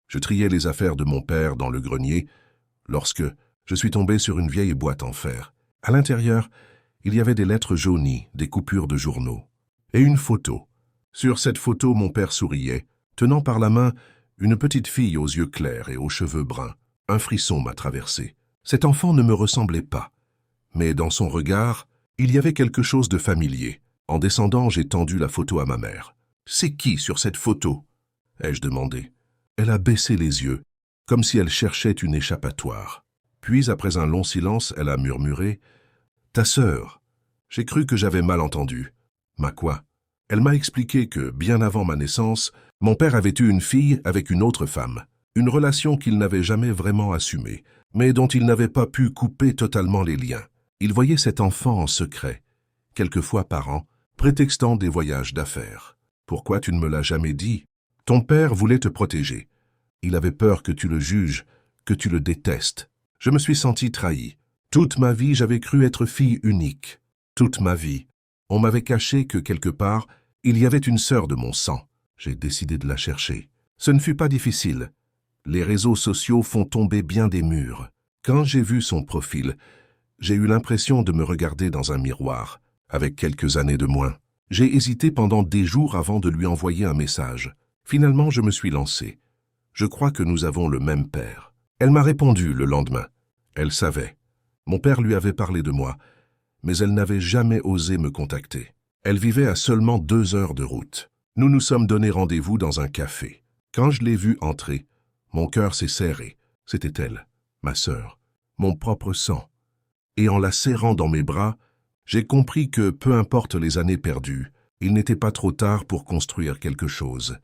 Je triais les affaires de mon père dans le grenier lorsque je suis tombé sur une vieille boîte en fer. À l'intérieur, il y avait des lettres jaunies, des coupures de journaux et une photo. Sur cette photo, mon père souriait, tenant par la main une petite fille aux yeux clairs et aux cheveux bruns. Un frisson m'a traversé. Cet enfant ne me ressemblait pas, mais dans son regard, il y avait quelque chose de familier. En descendant, j'ai tendu la photo à ma mère. « C'est qui sur cette photo ?» ai-je demandé. Elle a baissé les yeux, comme si elle cherchait une échappatoire. Puis, après un long silence, elle a murmuré « Ta sœur !» J'ai cru que j'avais mal entendu. « Ma quoi ?» Elle m'a expliqué que, bien avant ma naissance, mon père avait eu une fille avec une autre femme, une relation qu'il n'avait jamais vraiment assumée, mais dont il n'avait pas pu couper totalement les liens. Il voyait cet enfant en secret, quelquefois par an, prétextant des voyages d'affaires. « Pourquoi tu ne me l'as jamais dit ?»« Ton père voulait te protéger. Il avait peur que tu le juges, que tu le détestes. Je me suis senti trahi. Toute ma vie, j'avais cru être fille unique. Toute ma vie. On m'avait caché que, quelque part, il y avait une sœur de mon sang. J'ai décidé de la chercher. Ce ne fut pas difficile. Les réseaux sociaux font tomber bien des murs. Quand j'ai vu son profil, j'ai eu l'impression de me regarder dans un miroir, avec quelques années de moins. J'ai hésité pendant des jours avant de lui envoyer un message. Finalement, je me suis lancé. Je crois que nous avons le même père. Elle m'a répondu le lendemain. Elle savait. Mon père lui avait parlé de moi, mais elle n'avait jamais osé me contacter. Elle vivait à seulement 2 heures de route. Nous nous sommes donné rendez-vous dans un café. Quand je l'ai vue entrer, mon cœur s'est serré. C'était elle, ma sœur, mon propre sang. Et en la serrant dans mes bras, j'ai compris que, peu importe les années perdues, il n'était pas trop tard pour construire quelque chose.